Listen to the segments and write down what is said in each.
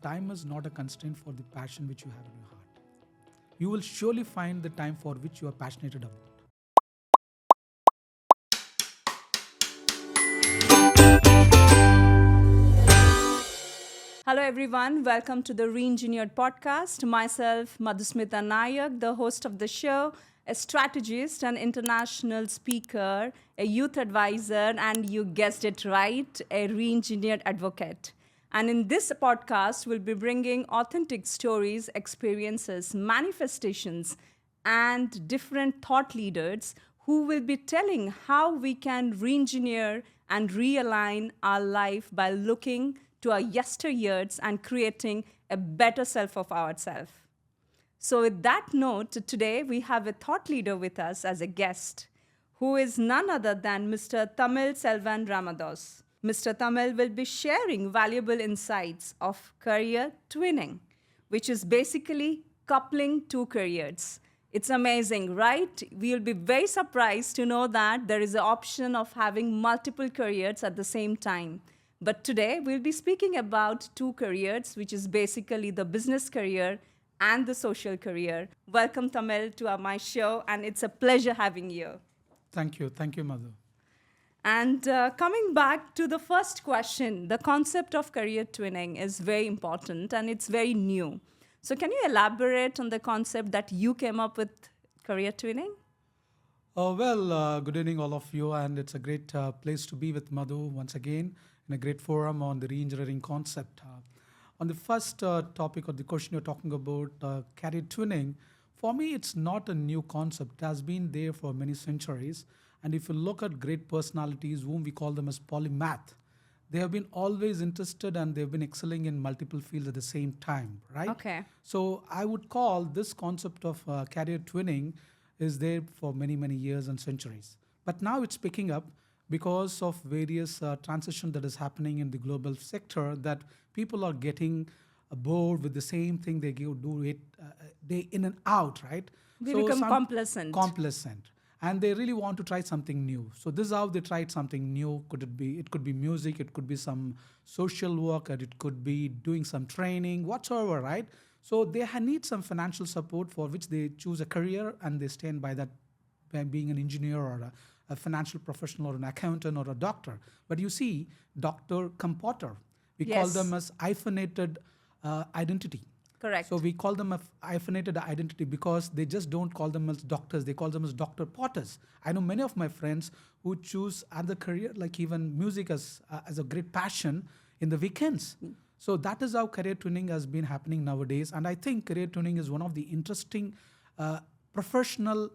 time is not a constraint for the passion which you have in your heart. You will surely find the time for which you are passionate about. Hello, everyone. Welcome to the Reengineered podcast. Myself, Madhusmita Nayak, the host of the show, a strategist, an international speaker, a youth advisor, and you guessed it right, a reengineered advocate. And in this podcast, we'll be bringing authentic stories, experiences, manifestations, and different thought leaders who will be telling how we can re-engineer and realign our life by looking to our yesteryears and creating a better self of ourselves. So, with that note, today we have a thought leader with us as a guest, who is none other than Mr. Tamil Ramadoss. Mr. Tamil will be sharing valuable insights of career twinning, which is basically coupling two careers. It's amazing, right? We'll be very surprised to know that there is an option of having multiple careers at the same time. But today we'll be speaking about two careers, which is basically the business career and the social career. Welcome, Tamil, to my show, and it's a pleasure having you. Thank you, Madhu. And coming back to the first question, the concept of career twinning is very important and it's very new. So can you elaborate on the concept that you came up with career twinning? Good evening, all of you, and it's a great place to be with Madhu once again in a great forum on the re-engineering concept. On the first topic or the question you're talking about, career twinning, for me, it's not a new concept. It has been there for many centuries. And if you look at great personalities, whom we call them as polymath, they have been always interested and they've been excelling in multiple fields at the same time, right? Okay. So I would call this concept of career twinning is there for many, many years and centuries. But now it's picking up because of various transition that is happening in the global sector, that people are getting bored with the same thing they do it day in and out, right? We become complacent. Complacent. And they really want to try something new. So this is how they tried something new. It could be music, it could be some social work, or it could be doing some training, whatsoever, right? So they need some financial support for which they choose a career and they stand by that, by being an engineer or a financial professional or an accountant or a doctor. But you see, doctor cum potter, we call them as hyphenated identity. Correct. So we call them a hyphenated identity because they just don't call them as doctors. They call them as Dr. Potters. I know many of my friends who choose other career, like even music as a great passion in the weekends. So that is how career twinning has been happening nowadays. And I think career twinning is one of the interesting professional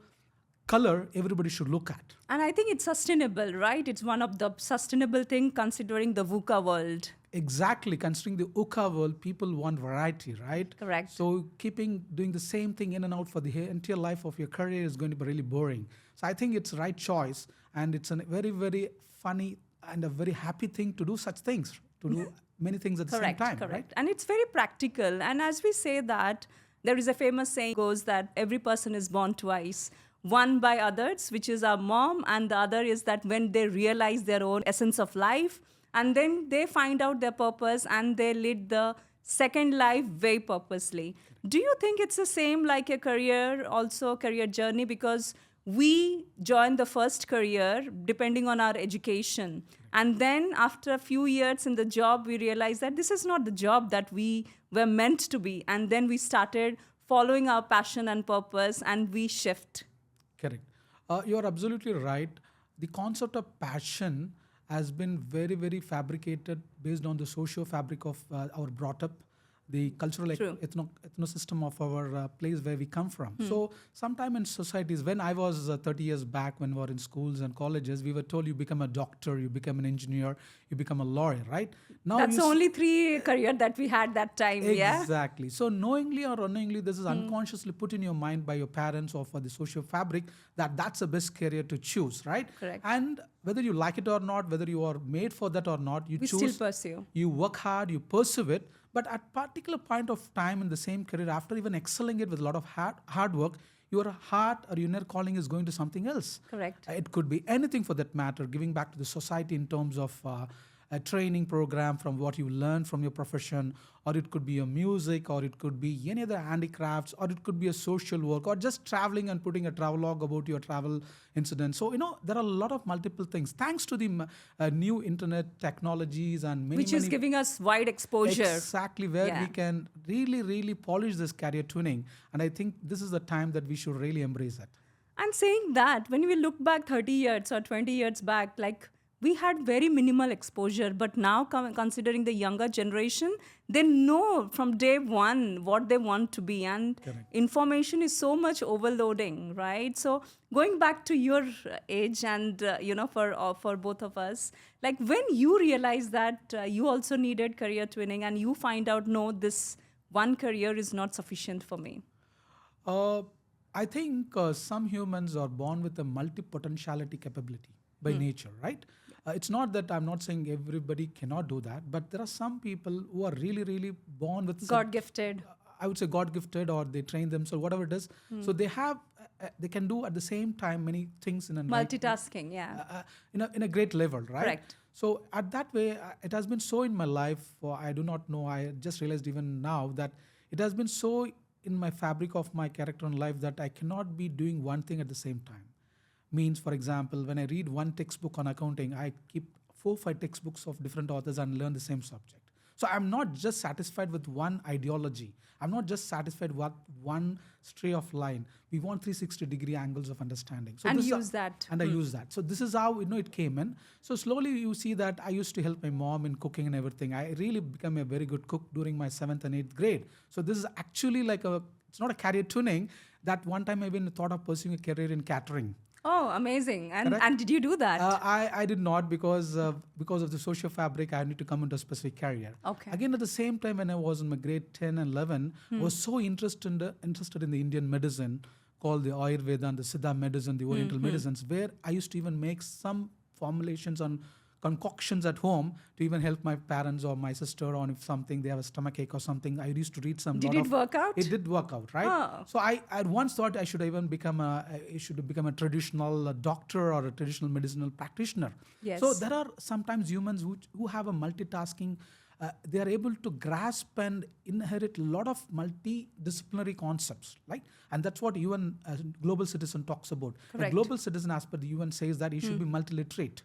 color everybody should look at. And I think it's sustainable, right? It's one of the sustainable thing considering the VUCA world. Exactly. Considering the UCA world, people want variety, right? Correct. So doing the same thing in and out for the entire life of your career is going to be really boring. So I think it's the right choice. And it's a very, very funny and a very happy thing to do such things, to do many things at the same time. Correct. Right? And it's very practical. And as we say that, there is a famous saying goes that every person is born twice. One by others, which is our mom, and the other is that when they realize their own essence of life, and then they find out their purpose and they lead the second life very purposely. Do you think it's the same like a career, also career journey? Because we join the first career depending on our education. And then after a few years in the job, we realize that this is not the job that we were meant to be. And then we started following our passion and purpose and we shift. Correct. You're absolutely right. The concept of passion has been very, very fabricated based on the socio fabric of our brought up, the cultural ethnosystem of our place where we come from. So sometime in societies, when I was 30 years back, when we were in schools and colleges, we were told you become a doctor, you become an engineer, you become a lawyer, right? Now that's the only three career that we had that time, Exactly. So knowingly or unknowingly, this is unconsciously put in your mind by your parents or for the social fabric that that's the best career to choose, right? Correct. And whether you like it or not, whether you are made for that or not, you choose. Still pursue. You work hard, you pursue it. But at particular point of time in the same career, after even excelling it with a lot of hard work, your heart or your inner calling is going to something else. Correct. It could be anything for that matter, giving back to the society in terms of a training program from what you learned from your profession, or it could be a music, or it could be any other handicrafts, or it could be a social work, or just traveling and putting a travelogue about your travel incident. So, there are a lot of multiple things. Thanks to the new internet technologies and many, Which is many giving us wide exposure. exactly where Yeah. we can really, really polish this career tuning. And I think this is the time that we should really embrace it. And saying that, when we look back 30 years or 20 years back, like we had very minimal exposure, but now considering the younger generation, they know from day one what they want to be, and Correct. information is so much overloading, right? So going back to your age, and for both of us, like when you realize that you also needed career twinning, and you find out, no, this one career is not sufficient for me. Uh, I think some humans are born with a multi-potentiality capability by nature, right? It's not that I'm not saying everybody cannot do that, but there are some people who are really, really born with God gifted. I would say God gifted, or they train themselves, whatever it is. So they have, they can do at the same time many things in a Multitasking, yeah. in a great level, right? Correct. So at that way, it has been so in my life. I do not know. I just realized even now that it has been so in my fabric of my character and life that I cannot be doing one thing at the same time. Means, for example, when I read one textbook on accounting, I keep 4-5 textbooks of different authors and learn the same subject. So I'm not just satisfied with one ideology. I'm not just satisfied with one stray of line. We want 360-degree angles of understanding. So And this is use that. And I use that. So this is how it came in. So slowly you see that I used to help my mom in cooking and everything. I really became a very good cook during my 7th and 8th grade. So this is actually it's not a career tuning. That one time I even thought of pursuing a career in catering. Oh, amazing. And Correct. and did you do that? I did not, because of the social fabric. I need to come into a specific career. Okay. Again, at the same time, when I was in my grade 10 and 11, I was so interested in the Indian medicine called the Ayurveda and the Siddha medicine, the Oriental medicines, where I used to even make some formulations on concoctions at home to even help my parents or my sister on if something, they have a stomach ache or something. I used to read some. Did it work out? It did work out, right? Oh. So I once thought I should even become a traditional doctor or a traditional medicinal practitioner. Yes. So there are sometimes humans who have a multitasking. They are able to grasp and inherit a lot of multidisciplinary concepts, right? And that's what UN Global Citizen talks about. Correct. A global citizen, as per the UN, says that he should be multiliterate.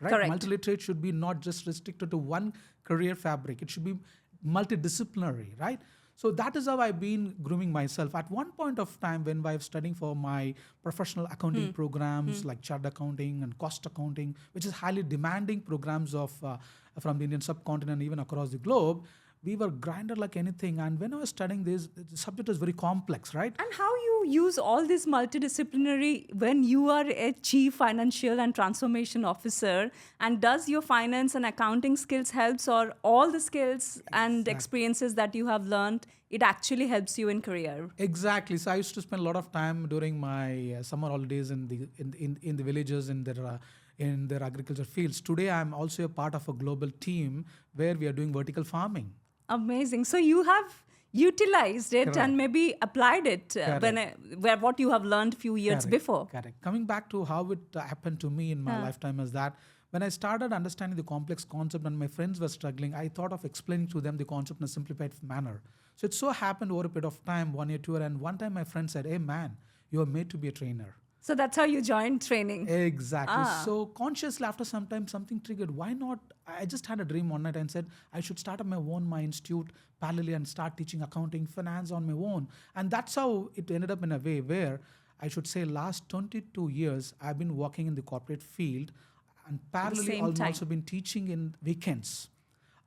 Right? Correct. Multiliterate should be not just restricted to one career fabric. It should be multidisciplinary, right? So that is how I've been grooming myself. At one point of time, when I was studying for my professional accounting programs like chartered accounting and cost accounting, which is highly demanding programs from the Indian subcontinent, even across the globe, we were grinded like anything. And when I was studying this, the subject is very complex, right? And how you use all this multidisciplinary when you are a chief financial and transformation officer, and does your finance and accounting skills helps, or all the skills and experiences that you have learned, it actually helps you in career? Exactly. So I used to spend a lot of time during my summer holidays in the villages, in their agriculture fields. Today, I'm also a part of a global team where we are doing vertical farming. Amazing. So you have utilized it. Correct. And maybe applied it where what you have learned few years Correct. before. Correct. Coming back to how it happened to me in my lifetime is that when I started understanding the complex concept and my friends were struggling, I thought of explaining to them the concept in a simplified manner. So it so happened over a period of time, 1 year, 2 year, and one time my friend said, "Hey man, you are made to be a trainer." So that's how you joined training. Exactly. So consciously after some time, something triggered. Why not? I just had a dream one night and said, I should start up my institute parallelly and start teaching accounting, finance on my own. And that's how it ended up in a way where I should say last 22 years, I've been working in the corporate field and parallelly same I've time. also been teaching in weekends,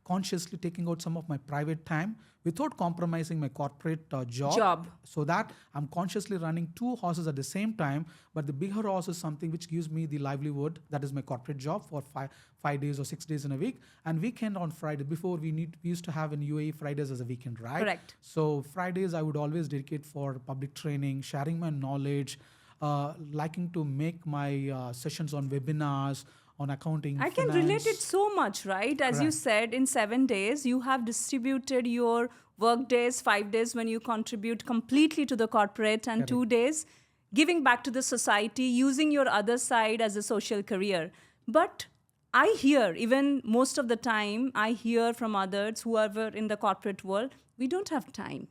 consciously taking out some of my private time without compromising my corporate job, so that I'm consciously running 2 horses at the same time. But the bigger horse is something which gives me the livelihood. That is my corporate job for 5 days or 6 days in a week, and weekend on Friday. Before we used to have in UAE Fridays as a weekend, right? Correct. So Fridays I would always dedicate for public training, sharing my knowledge, liking to make my sessions on webinars, on accounting, I can finance. relate it so much, right? As you Correct. said, in 7 days, you have distributed your work days, 5 days when you contribute completely to the corporate, and Correct. 2 days giving back to the society, using your other side as a social career. But I hear, even most of the time, I hear from others, whoever in the corporate world, we don't have time.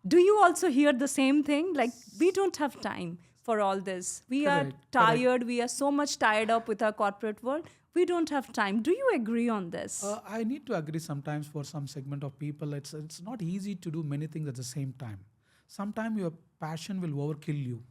Do you also hear the same thing? Like, we don't have time for all this. We are Correct, correct. tired. We are so much tied up with our corporate world. We don't have time. Do you agree on this? I need to agree sometimes for some segment of people, it's not easy to do many things at the same time. Sometimes your passion will overkill you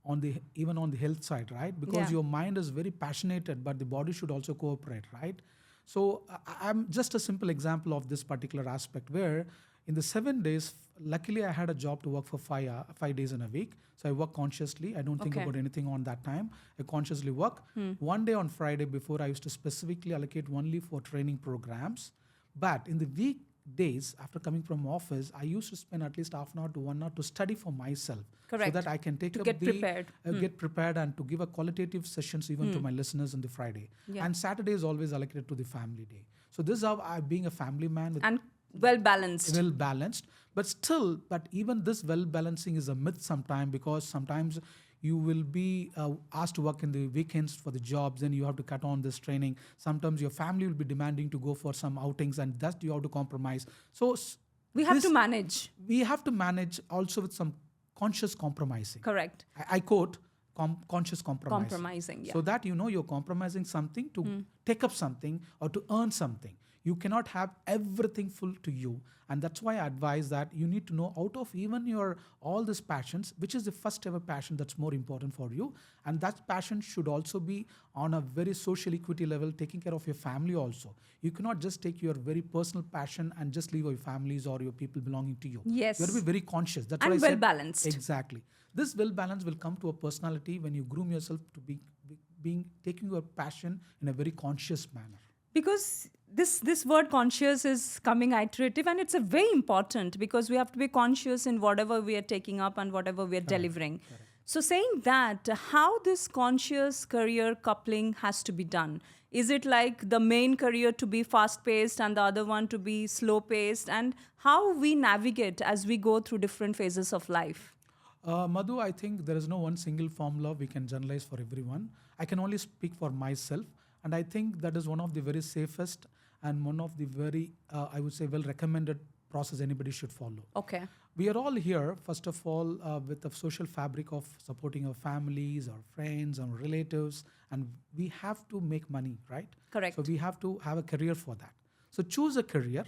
on the even on the health side, right? Because Yeah. your mind is very passionate, but the body should also cooperate, right? So I'm just a simple example of this particular aspect where in the 7 days, luckily I had a job to work for 5 days in a week. So I work consciously. I don't think Okay. about anything on that time. I consciously work. One day on Friday before I used to specifically allocate only for training programs. But in the weekdays after coming from office, I used to spend at least half an hour to 1 hour to study for myself. So Correct. that I can take To up get the prepared. get prepared and to give a qualitative sessions even to my listeners on the Friday. Yeah. And Saturday is always allocated to the family day. So this is how I, being a family man with And well balanced. well balanced, but still, but even this well balancing is a myth sometimes, because sometimes you will be asked to work in the weekends for the jobs, then you have to cut on this training. Sometimes your family will be demanding to go for some outings, and that you have to compromise. So We have to this- manage. we have to manage also with some conscious compromising. Correct. I quote, conscious compromising. Compromising. Yeah. So that you know you're compromising something to take up something or to earn something. You cannot have everything full to you. And that's why I advise that you need to know out of even your all these passions, which is the first ever passion that's more important for you. And that passion should also be on a very social equity level, taking care of your family also. You cannot just take your very personal passion and just leave your families or your people belonging to you. Yes. You have to be very conscious. That's And what I well said. balanced. Exactly. This well balance will come to a personality when you groom yourself to be being taking your passion in a very conscious manner. Because this word conscious is coming iterative, and it's a very important, because we have to be conscious in whatever we are taking up and whatever we are delivering. So saying that, how this conscious career coupling has to be done? Is it like the main career to be fast paced and the other one to be slow paced, and how we navigate as we go through different phases of life? Madhu, I think there is no one single formula we can generalize for everyone. I can only speak for myself, and I think that is one of the very safest and one of the very, I would say, well recommended process anybody should follow. Okay. We are all here, first of all, with the social fabric of supporting our families, our friends, our relatives, and we have to make money, right? Correct. So we have to have a career for that. So choose a career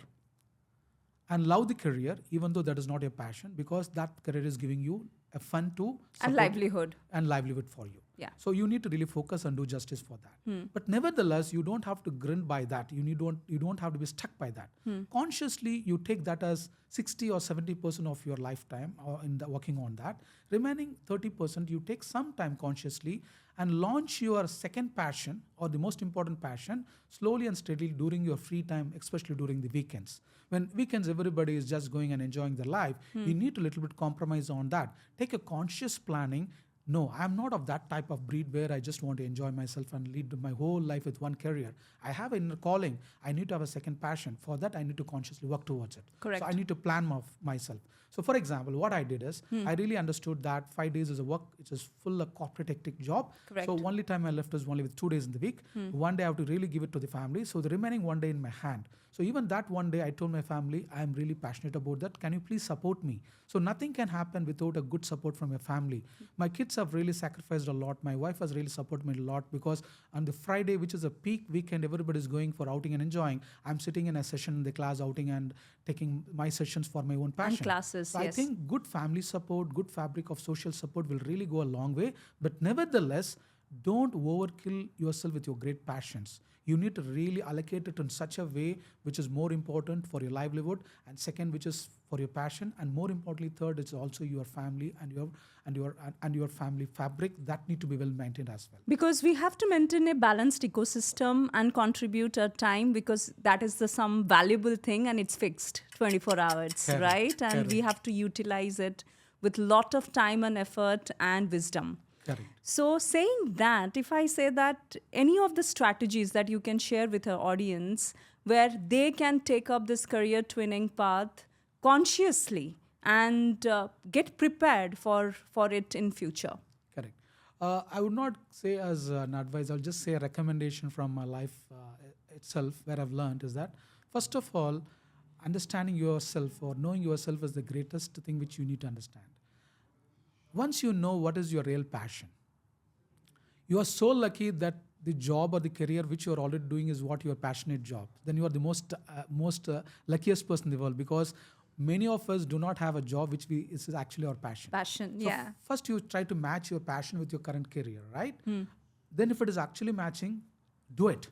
and love the career, even though that is not your passion, because that career is giving you a fun to And support livelihood. and livelihood for you. Yeah. So you need to really focus and do justice for that. But nevertheless, you don't have to grind by that. You don't have to be stuck by that. Consciously, you take that as 60 or 70% of your lifetime in the working on that. Remaining 30%, you take some time consciously and launch your second passion or the most important passion slowly and steadily during your free time, especially during the weekends. When weekends, everybody is just going and enjoying their life. You need to little bit compromise on that. Take a conscious planning. No, I'm not of that type of breed where I just want to enjoy myself and lead my whole life with one career. I have an inner calling. I need to have a second passion. For that, I need to consciously work towards it. Correct. So I need to plan myself. So for example, what I did is, I really understood that 5 days is a work, it's a full corporate hectic job. Correct. So only time I left is only with 2 days in the week. One day I have to really give it to the family. So the remaining one day in my hand. So even that one day I told my family, I'm really passionate about that. Can you please support me? So nothing can happen without a good support from your family. My kids have really sacrificed a lot. My wife has really supported me a lot, because on the Friday, which is a peak weekend, everybody's going for outing and enjoying. I'm sitting in a session in the class outing and taking my sessions for my own passion. And classes, So yes. I think good family support, good fabric of social support will really go a long way. But nevertheless, don't overkill yourself with your great passions. You need to really allocate it in such a way which is more important for your livelihood, and second, which is for your passion, and more importantly, third, it's also your family and your family fabric that need to be well maintained as well. Because we have to maintain a balanced ecosystem and contribute our time, because that is the some valuable thing and it's fixed 24 hours, Correct, right? And we correct. have to utilize it with lot of time and effort and wisdom. Correct. So saying that, if I say that any of the strategies that you can share with our audience where they can take up this career twinning path consciously and get prepared for it in future. Correct. I would not say as an advice. I'll just say a recommendation from my life itself, where I've learned is that first of all, understanding yourself or knowing yourself is the greatest thing which you need to understand. Once you know what is your real passion, you are so lucky that the job or the career which you are already doing is what your passionate job. Then you are the most luckiest person in the world, because many of us do not have a job which is actually our passion. Passion, So yeah. first you try to match your passion with your current career, right? Then if it is actually matching, do it.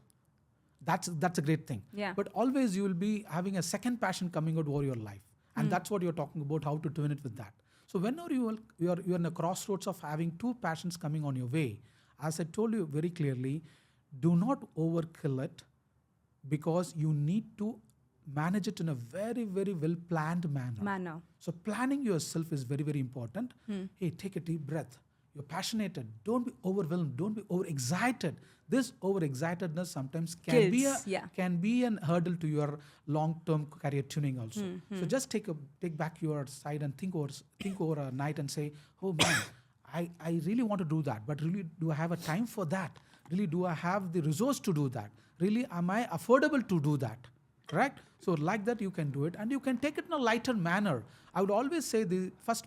That's a great thing. Yeah. But always you will be having a second passion coming out over your life, and that's what you're talking about, how to twin it with that. So whenever you're in a crossroads of having two passions coming on your way, as I told you very clearly, do not overkill it, because you need to manage it in a very, very well planned manner. So planning yourself is very, very important. Hey, take a deep breath. You're passionate. Don't be overwhelmed. Don't be overexcited. This overexcitedness sometimes can be an hurdle to your long-term career tuning also. So just take back your side and think over a night and say, oh man, I really want to do that, but really, do I have a time for that? Really, do I have the resource to do that? Really, am I affordable to do that? Correct? So like that you can do it, and you can take it in a lighter manner. I would always say the first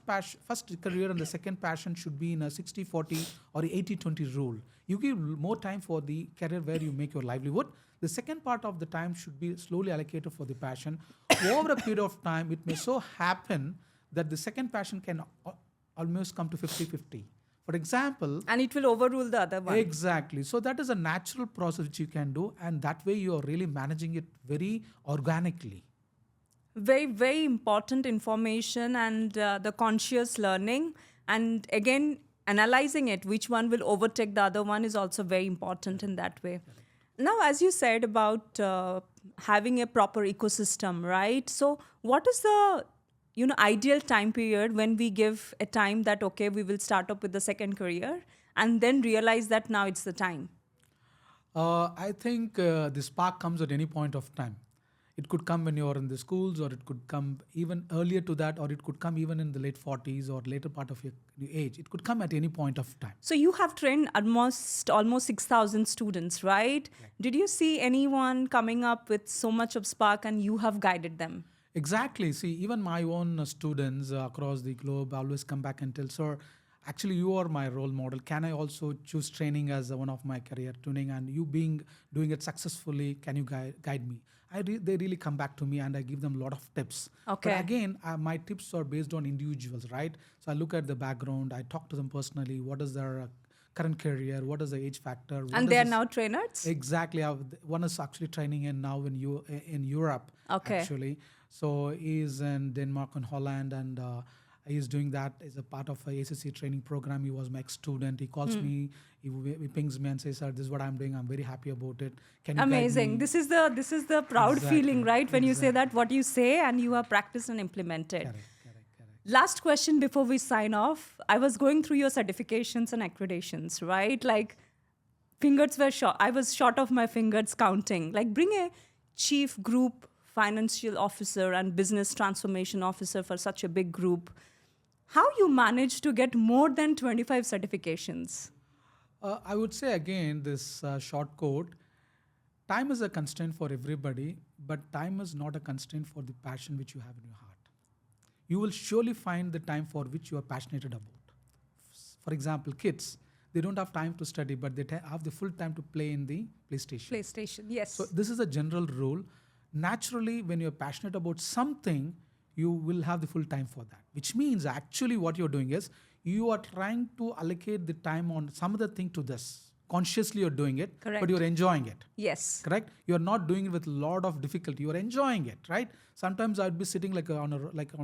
career and the second passion should be in a 60-40 or 80-20 rule. You give more time for the career where you make your livelihood. The second part of the time should be slowly allocated for the passion. Over a period of time, it may so happen that the second passion can almost come to 50-50. For example, and it will overrule the other one. Exactly. So that is a natural process which you can do, and that way you are really managing it very organically. Very, very important information, and the conscious learning, and again analyzing it, which one will overtake the other one, is also very important in that way. Now, as you said about having a proper ecosystem, right? So what is the ideal time period when we give a time that, okay, we will start up with the second career, and then realize that now it's the time? I think the spark comes at any point of time. It could come when you're in the schools, or it could come even earlier to that, or it could come even in the late 40s or later part of your age. It could come at any point of time. So you have trained almost 6,000 students, right? Did you see anyone coming up with so much of spark and you have guided them? Exactly. See, even my own students across the globe always come back and tell, sir, actually you are my role model. Can I also choose training as one of my career tuning? And you doing it successfully, can you guide me? They really come back to me, and I give them a lot of tips. Okay. But again, my tips are based on individuals, right? So I look at the background. I talk to them personally. What is their current career? What is the age factor? And they are now trainers? Exactly. One is actually training now in Europe. Okay. Actually. So he's in Denmark and Holland, and he's doing that as a part of a ACC training program. He was my ex-student. He calls me, he pings me and says, sir, this is what I'm doing. I'm very happy about it. Can you Amazing. guide me? This is the proud feeling, right? When you say that, what you say and you have practiced and implemented. Correct. Last question before we sign off. I was going through your certifications and accreditations, right? Like, fingers were short. I was short of my fingers counting. Like, bring a chief group financial officer and business transformation officer for such a big group. How you manage to get more than 25 certifications? I would say again, this short quote, time is a constraint for everybody, but time is not a constraint for the passion which you have in your heart. You will surely find the time for which you are passionate about. For example, kids, they don't have time to study, but they have the full time to play in the PlayStation. PlayStation, yes. So this is a general rule. Naturally, when you're passionate about something, you will have the full time for that, which means actually what you're doing is you are trying to allocate the time on some other thing to this. Consciously you're doing it, Correct. but you're enjoying it. Yes. Correct? You're not doing it with a lot of difficulty. You're enjoying it, right? Sometimes I'd be sitting on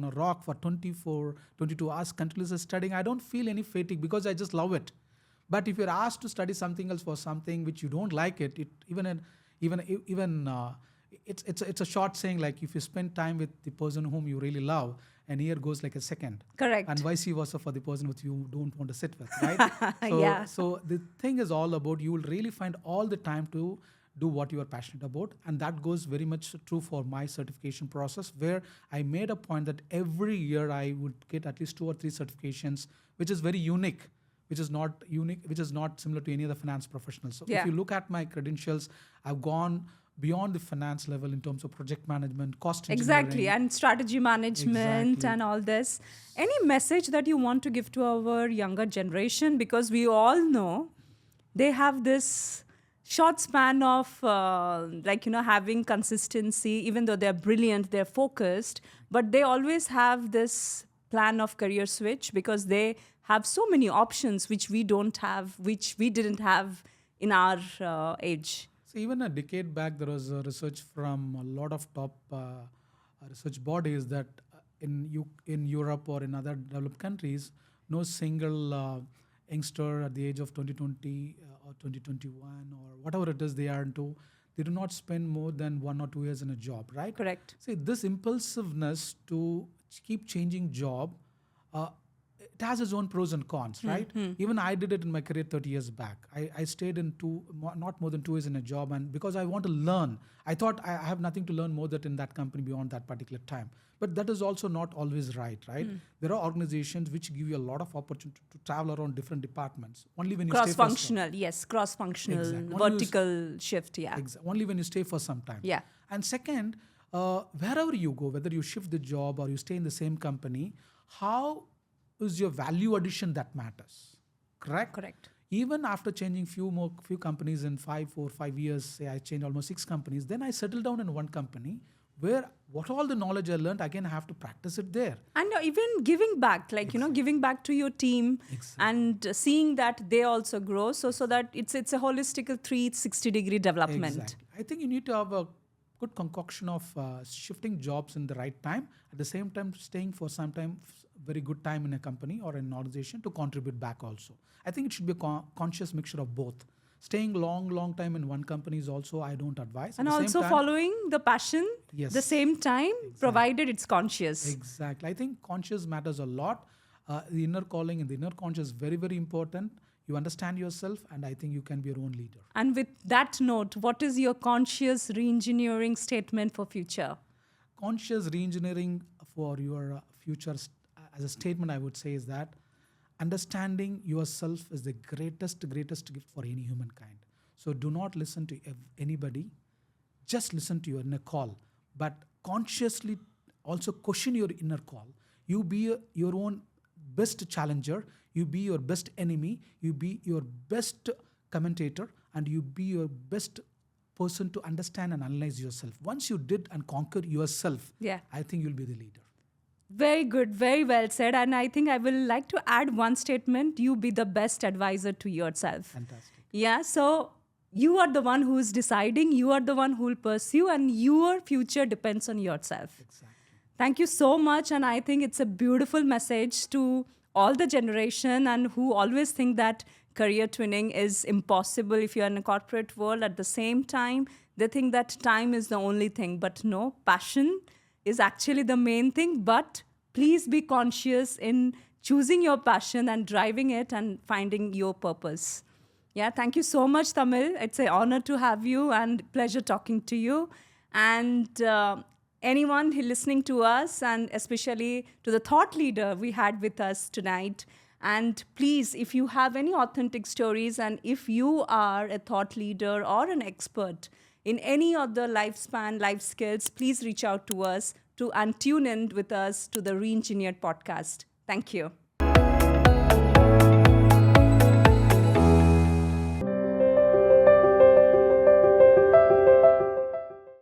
a rock for 24, 22 hours continuously studying. I don't feel any fatigue because I just love it. But if you're asked to study something else for something which you don't like it, it's a short saying, like if you spend time with the person whom you really love, an year goes like a second. Correct. And vice versa for the person with you don't want to sit with, right? So the thing is all about, you will really find all the time to do what you are passionate about. And that goes very much true for my certification process, where I made a point that every year I would get at least 2 or 3 certifications, which is very unique. which is not unique, which is not similar to any other finance professional. So Yeah. if you look at my credentials, I've gone beyond the finance level in terms of project management, cost Exactly, engineering. and strategy management Exactly. and all this. Any message that you want to give to our younger generation? Because we all know they have this short span of having consistency, even though they're brilliant, they're focused, but they always have this plan of career switch because they have so many options which we don't have, which we didn't have in our age. So even a decade back, there was research from a lot of top research bodies that in Europe or in other developed countries, no single youngster at the age of 2020 or 2021 or whatever it is they are into, they do not spend more than 1 or 2 years in a job, right? Correct. See, this impulsiveness to keep changing job, it has its own pros and cons, right? Even I did it in my career 30 years back. I stayed in not more than 2 years in a job, and because I want to learn, I thought I have nothing to learn more than in that company beyond that particular time. But that is also not always right? There are organizations which give you a lot of opportunity to travel around different departments. Only when you stay for Cross-functional, yes, cross-functional, Exactly. Only vertical shift, yeah. only when you stay for some time. Yeah. And second, wherever you go, whether you shift the job or you stay in the same company, how is your value addition that matters? Correct? Correct. Even after changing few companies in 5 years, say I changed almost 6 companies, then I settled down in one company where what all the knowledge I learned, again I have to practice it there. And even giving back, giving back to your team and seeing that they also grow, so that it's a holistic 360-degree development. Exactly. I think you need to have a good concoction of shifting jobs in the right time, at the same time staying for some time, very good time in a company or an organization to contribute back also. I think it should be a conscious mixture of both. Staying long time in one company is also, I don't advise. And At the also same time, following the passion, Yes. the same time, provided it's conscious. Exactly. I think conscious matters a lot. The inner calling and the inner conscious is very, very important. You understand yourself, and I think you can be your own leader. And with that note, what is your conscious re-engineering statement for future? Conscious reengineering for your future, as a statement, I would say is that understanding yourself is the greatest gift for any humankind. So do not listen to anybody. Just listen to your inner call, but consciously also question your inner call. You be your own best challenger. You be your best enemy. You be your best commentator, and you be your best person to understand and analyze yourself. Once you did and conquer yourself, Yeah. I think you'll be the leader. Very good, very well said. And I think I will like to add one statement. You be the best advisor to yourself. Fantastic. Yeah, so you are the one who is deciding, you are the one who will pursue, and your future depends on yourself. Exactly. Thank you so much. And I think it's a beautiful message to all the generation and who always think that career twinning is impossible if you're in a corporate world. At the same time, they think that time is the only thing. But no, passion is actually the main thing. But please be conscious in choosing your passion and driving it and finding your purpose. Yeah, thank you so much, Tamil. It's an honor to have you and pleasure talking to you. And anyone who listening to us, and especially to the thought leader we had with us tonight. And please, if you have any authentic stories, and if you are a thought leader or an expert in any other lifespan, life skills, please reach out to us and tune in with us to the Reengineered podcast. Thank you.